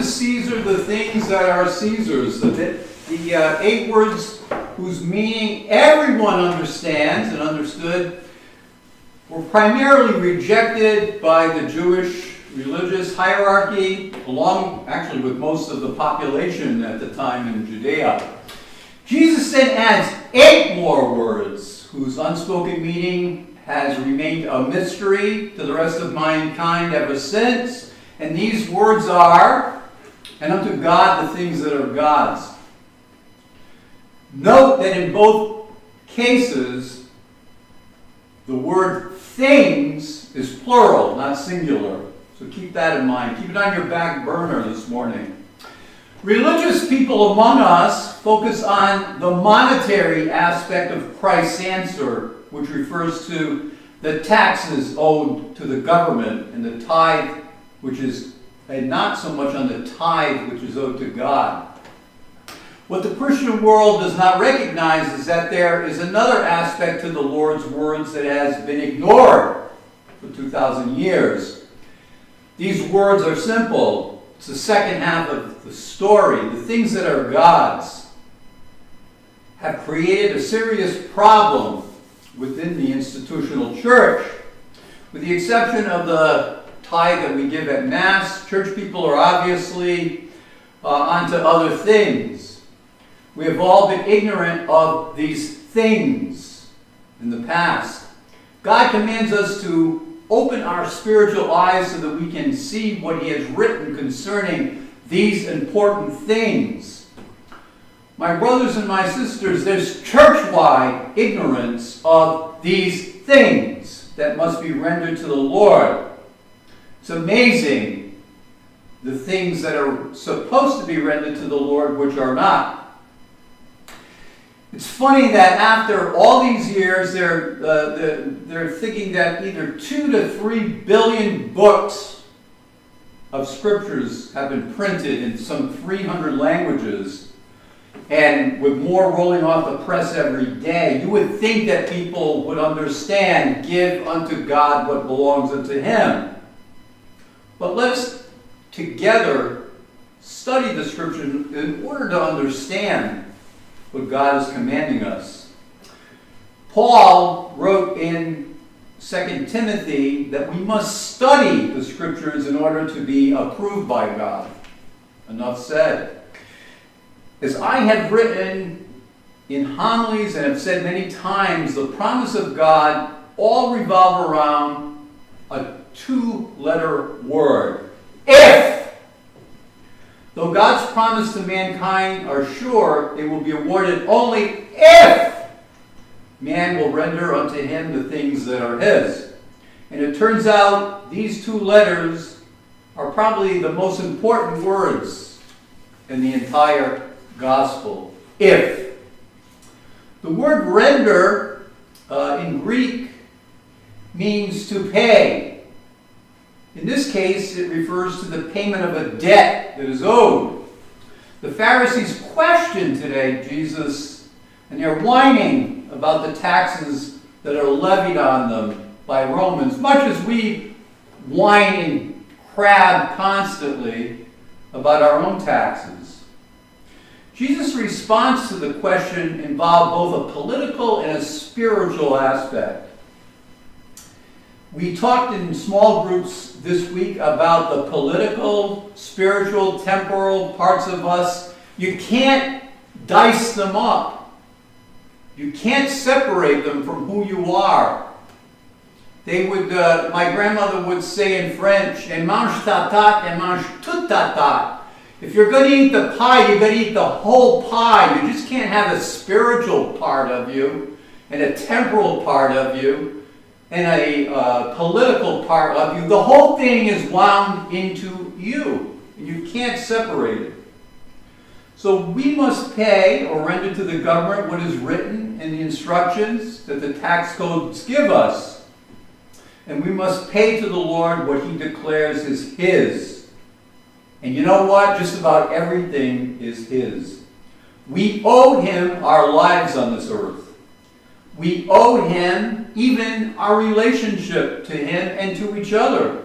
Caesar the things that are Caesar's. The 8 words whose meaning everyone understands and understood were primarily rejected by the Jewish religious hierarchy, along actually with most of the population at the time in Judea. Jesus then adds 8 more words whose unspoken meaning has remained a mystery to the rest of mankind ever since. And these words are, and unto God the things that are God's. Note that in both cases, the word things is plural, not singular. So keep that in mind. Keep it on your back burner this morning. Religious people among us focus on the monetary aspect of Christ's answer, which refers to the taxes owed to the government and the tithe, which is, and not so much on the tithe, which is owed to God. What the Christian world does not recognize is that there is another aspect to the Lord's words that has been ignored for 2,000 years. These words are simple. It's the second half of the story. The things that are God's have created a serious problem within the institutional church. With the exception of the tithe that we give at Mass, church people are obviously onto other things. We have all been ignorant of these things in the past. God commands us to open our spiritual eyes so that we can see what He has written concerning these important things. My brothers and my sisters, there's church-wide ignorance of these things that must be rendered to the Lord. It's amazing the things that are supposed to be rendered to the Lord which are not. It's funny that after all these years, they're thinking that either 2 to 3 billion books of scriptures have been printed in some 300 languages, and with more rolling off the press every day. You would think that people would understand, give unto God what belongs unto Him. But let's together study the scripture in order to understand what God is commanding us. Paul wrote in 2 Timothy that we must study the scriptures in order to be approved by God. Enough said. As I have written in homilies and have said many times, the promise of God all revolve around a 2-letter word. If! Though God's promise to mankind are sure, they will be awarded only if man will render unto him the things that are his. And it turns out these 2 letters are probably the most important words in the entire gospel. If. The word render in Greek means to pay. In this case, it refers to the payment of a debt that is owed. The Pharisees question today Jesus, and they're whining about the taxes that are levied on them by Romans, much as we whine and crab constantly about our own taxes. Jesus' response to the question involved both a political and a spiritual aspect. We talked in small groups this week about the political, spiritual, temporal parts of us. You can't dice them up. You can't separate them from who you are. My grandmother would say in French, "Et mange ta tarte, et mange toute ta tarte." If you're going to eat the pie, you're going to eat the whole pie. You just can't have a spiritual part of you and a temporal part of you and a political part of you. The whole thing is wound into you. And you can't separate it. So we must pay or render to the government what is written in the instructions that the tax codes give us. And we must pay to the Lord what He declares is His. And you know what? Just about everything is His. We owe Him our lives on this earth. We owe Him even our relationship to Him and to each other.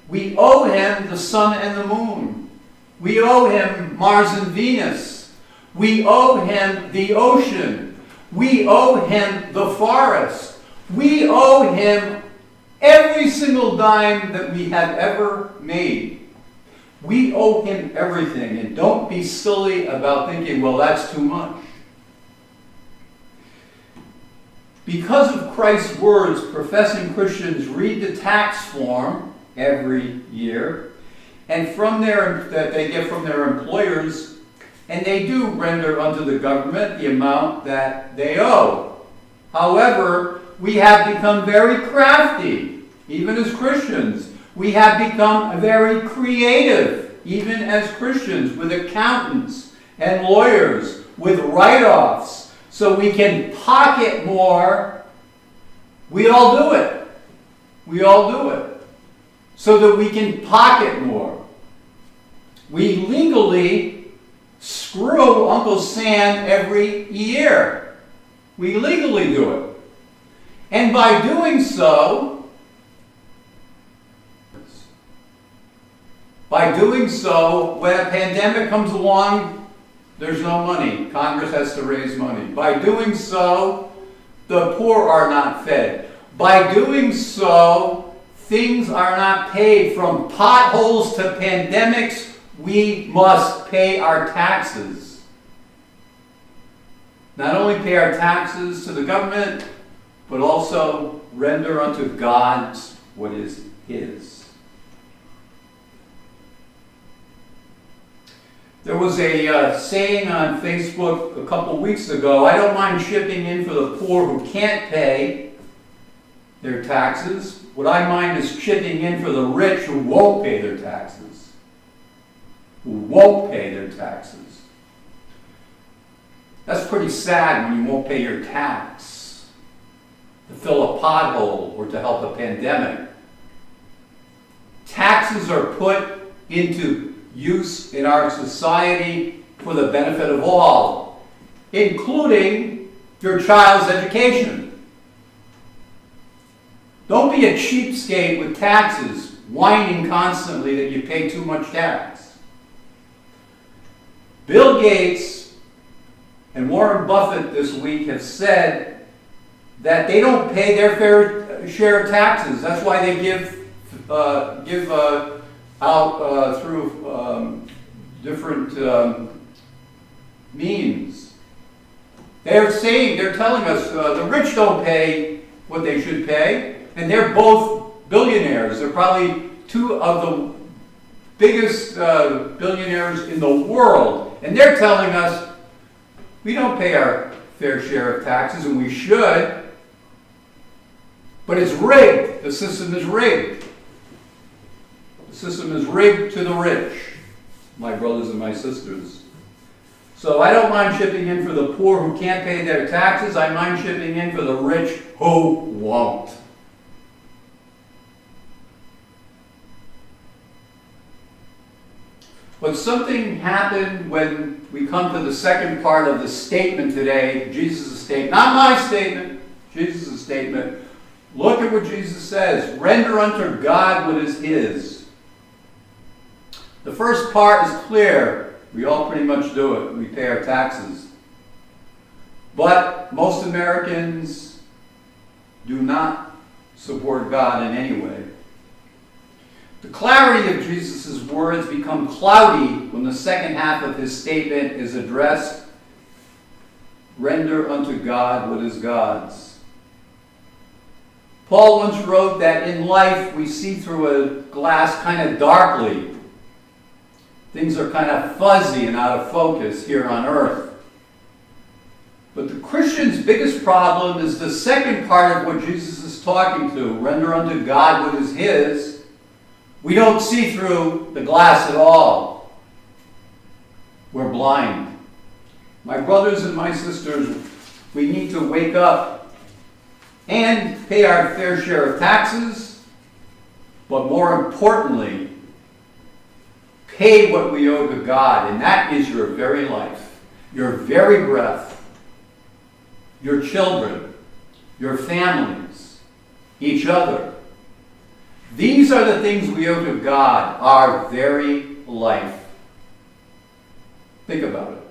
We owe Him the sun and the moon. We owe him Mars and Venus. We owe him the ocean. We owe him the forest. We owe him every single dime that we have ever made. We owe him everything. And don't be silly about thinking, well, that's too much. Because of Christ's words, professing Christians read the tax form every year, and that they get from their employers, and they do render unto the government the amount that they owe. However, we have become very crafty, even as Christians. We have become very creative, even as Christians, with accountants and lawyers, with write-offs, so we can pocket more. We all do it. We all do it. So that we can pocket more. We legally screw Uncle Sam every year. We legally do it. And by doing so, when a pandemic comes along, there's no money. Congress has to raise money. By doing so, the poor are not fed. By doing so, things are not paid. From potholes to pandemics, we must pay our taxes. Not only pay our taxes to the government, but also render unto God what is his. There was a saying on Facebook a couple weeks ago, I don't mind chipping in for the poor who can't pay their taxes. What I mind is chipping in for the rich who won't pay their taxes. Who won't pay their taxes. That's pretty sad when you won't pay your tax to fill a pothole or to help a pandemic. Taxes are put into use in our society for the benefit of all, including your child's education. Don't be a cheapskate with taxes, whining constantly that you pay too much tax. Bill Gates and Warren Buffett this week have said that they don't pay their fair share of taxes. That's why they give out through different means. They're telling us the rich don't pay what they should pay, and they're both billionaires. They're probably two of the biggest billionaires in the world. And they're telling us we don't pay our fair share of taxes, and we should. But it's rigged. The system is rigged. The system is rigged to the rich, my brothers and my sisters. So I don't mind chipping in for the poor who can't pay their taxes. I mind chipping in for the rich who won't. But something happened when we come to the second part of the statement today, Jesus' statement, not my statement, Jesus' statement. Look at what Jesus says, render unto God what is his. The first part is clear. We all pretty much do it. We pay our taxes. But most Americans do not support God in any way. The clarity of Jesus' words become cloudy when the second half of his statement is addressed, render unto God what is God's. Paul once wrote that in life we see through a glass kind of darkly. Things are kind of fuzzy and out of focus here on earth. But the Christian's biggest problem is the second part of what Jesus is talking to, render unto God what is his. We don't see through the glass at all. We're blind. My brothers and my sisters, we need to wake up and pay our fair share of taxes, but more importantly, pay what we owe to God, and that is your very life, your very breath, your children, your families, each other. These are the things we owe to God, our very life. Think about it.